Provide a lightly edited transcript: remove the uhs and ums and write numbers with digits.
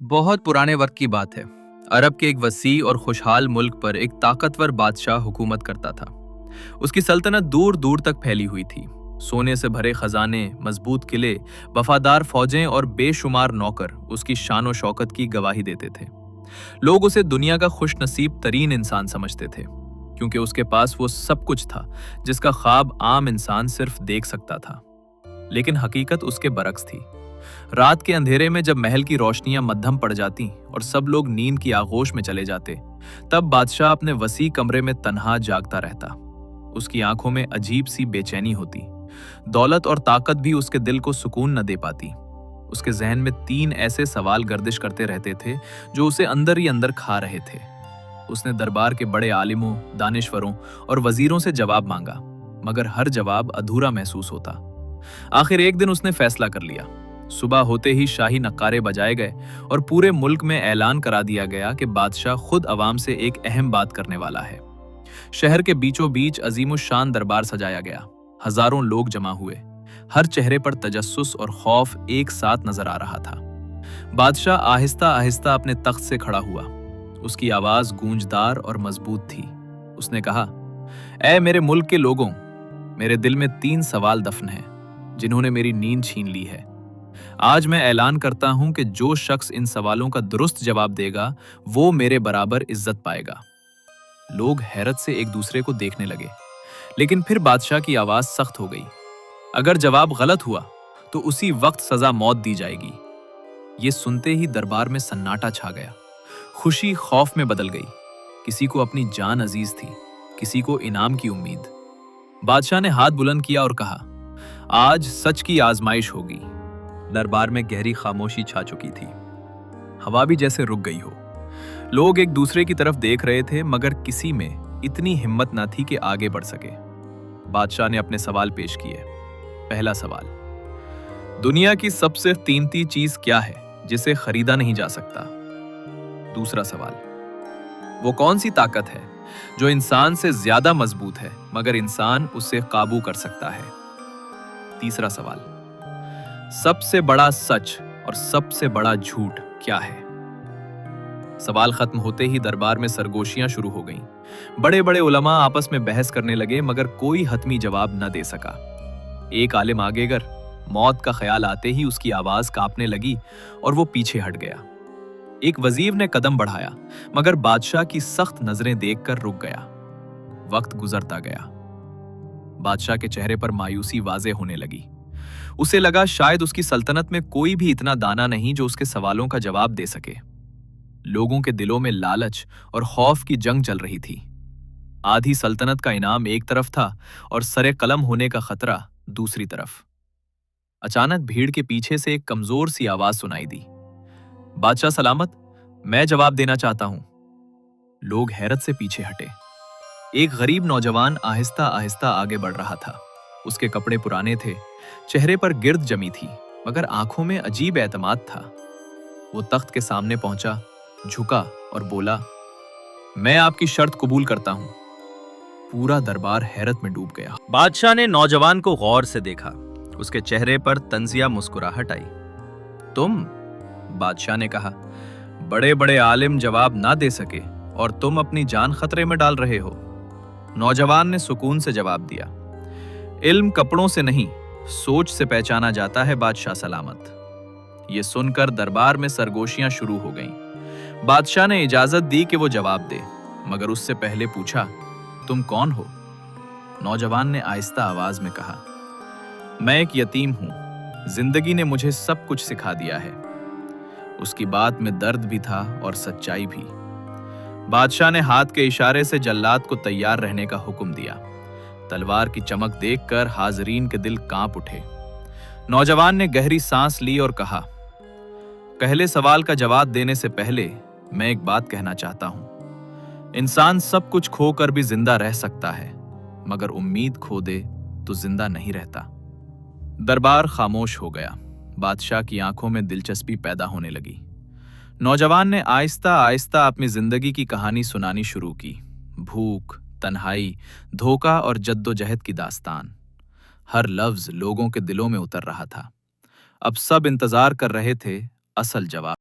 बहुत पुराने वक्त की बात है। अरब के एक वसी और खुशहाल मुल्क पर एक ताकतवर बादशाह हुकूमत करता था। उसकी सल्तनत दूर दूर तक फैली हुई थी। सोने से भरे खजाने, मजबूत किले, वफादार फौजें और बेशुमार नौकर उसकी शान और शौकत की गवाही देते थे। लोग उसे दुनिया का खुश नसीब तरीन इंसान समझते थे, क्योंकि उसके पास वो सब कुछ था जिसका ख्वाब आम इंसान सिर्फ देख सकता था। लेकिन हकीकत उसके बरक्स थी। रात के अंधेरे में जब महल की रोशनियां मद्धम पड़ जाती और सब लोग नींद की आगोश में चले जाते, तब बादशाह अपने वसी कमरे में तन्हा जागता रहता। उसकी आंखों में अजीब सी बेचैनी होती। दौलत और ताकत भी उसके दिल को सुकून न दे पाती। उसके जहन में तीन ऐसे सवाल गर्दिश करते रहते थे जो उसे अंदर ही अंदर खा रहे थे। उसने दरबार के बड़े आलिमों, दानिश्वरों और वजीरों से जवाब मांगा, मगर हर जवाब अधूरा महसूस होता। आखिर एक दिन उसने फैसला कर लिया। सुबह होते ही शाही नक्कारे बजाए गए और पूरे मुल्क में ऐलान करा दिया गया कि बादशाह खुद अवाम से एक अहम बात करने वाला है। शहर के बीचों बीच अजीमुशान दरबार सजाया गया। हजारों लोग जमा हुए। हर चेहरे पर तजस्सुस और खौफ एक साथ नजर आ रहा था। बादशाह आहिस्ता आहिस्ता अपने तख्त से खड़ा हुआ। उसकी आवाज गूंजदार और मजबूत थी। उसने कहा, ऐ मेरे मुल्क के लोगों, मेरे दिल में तीन सवाल दफन हैं जिन्होंने मेरी नींद छीन ली है। आज मैं ऐलान करता हूं कि जो शख्स इन सवालों का दुरुस्त जवाब देगा, वो मेरे बराबर इज्जत पाएगा। लोग हैरत से एक दूसरे को देखने लगे, लेकिन फिर बादशाह की आवाज सख्त हो गई। अगर जवाब गलत हुआ तो उसी वक्त सजा मौत दी जाएगी। ये सुनते ही दरबार में सन्नाटा छा गया। खुशी खौफ में बदल गई। किसी को अपनी जान अजीज थी, किसी को इनाम की उम्मीद। बादशाह ने हाथ बुलंद किया और कहा, आज सच की आजमाइश होगी। दरबार में गहरी खामोशी छा चुकी थी। हवा भी जैसे रुक गई हो। लोग एक दूसरे की तरफ देख रहे थे, मगर किसी में इतनी हिम्मत न थी कि आगे बढ़ सके। बादशाह ने अपने सवाल पेश किए। पहला सवाल, दुनिया की सबसे कीमती चीज क्या है जिसे खरीदा नहीं जा सकता? दूसरा सवाल, वो कौन सी ताकत है जो इंसान से ज्यादा मजबूत है मगर इंसान उससे काबू कर सकता है? तीसरा सवाल, सबसे बड़ा सच और सबसे बड़ा झूठ क्या है? सवाल खत्म होते ही दरबार में सरगोशियां शुरू हो गईं। बड़े बड़े उलमा आपस में बहस करने लगे, मगर कोई हतमी जवाब न दे सका। एक आलिम आगे गर, मौत का ख्याल आते ही उसकी आवाज कांपने लगी और वो पीछे हट गया। एक वजीर ने कदम बढ़ाया, मगर बादशाह की सख्त नजरें देखकर रुक गया। वक्त गुजरता गया। बादशाह के चेहरे पर मायूसी वाज़ेह होने लगी। उसे लगा शायद उसकी सल्तनत में कोई भी इतना दाना नहीं जो उसके सवालों का जवाब दे सके। लोगों के दिलों में लालच और खौफ की जंग चल रही थी। आधी सल्तनत का इनाम एक तरफ था और सरे कलम होने का खतरा दूसरी तरफ। अचानक भीड़ के पीछे से एक कमजोर सी आवाज सुनाई दी, बादशाह सलामत, मैं जवाब देना चाहता हूं। लोग हैरत से पीछे हटे। एक गरीब नौजवान आहिस्ता आहिस्ता आगे बढ़ रहा था। उसके कपड़े पुराने थे, चेहरे पर गिर्द जमी थी, मगर आंखों में अजीब एतमाद था। वो तख्त के सामने पहुंचा, झुका और बोला, मैं आपकी शर्त कबूल करता हूं। पूरा दरबार हैरत में डूब गया। बादशाह ने नौजवान को गौर से देखा। उसके चेहरे पर तंजिया मुस्कुराहट आई। तुम? बादशाह ने कहा, बड़े बड़े आलिम जवाब ना दे सके और तुम अपनी जान खतरे में डाल रहे हो। नौजवान ने सुकून से जवाब दिया, इल्म कपड़ों से नहीं, सोच से पहचाना जाता है बादशाह सलामत। ये सुनकर दरबार में सरगोशियां शुरू हो गईं। बादशाह ने इजाजत दी कि वो जवाब दे, मगर उससे पहले पूछा, तुम कौन हो? नौजवान ने आहिस्ता आवाज में कहा, मैं एक यतीम हूं। जिंदगी ने मुझे सब कुछ सिखा दिया है। उसकी बात में दर्द भी था और सच्चाई भी। बादशाह ने हाथ के इशारे से जल्लाद को तैयार रहने का हुक्म दिया। तलवार की चमक देखकर हाजरीन के दिल कांप उठे। नौजवान ने गहरी सांस ली और कहा, पहले सवाल का जवाब देने से पहले मैं एक बात कहना चाहता हूं। इंसान सब कुछ खोकर भी जिंदा रह सकता है, मगर उम्मीद खो दे तो जिंदा नहीं रहता। दरबार खामोश हो गया। बादशाह की आंखों में दिलचस्पी पैदा होने लगी। नौजवान ने आहिस्ता आहिस्ता अपनी जिंदगी की कहानी सुनानी शुरू की। भूख, तन्हाई, धोखा और जद्दोजहद की दास्तान। हर लफ्ज लोगों के दिलों में उतर रहा था। अब सब इंतजार कर रहे थे असल जवाब।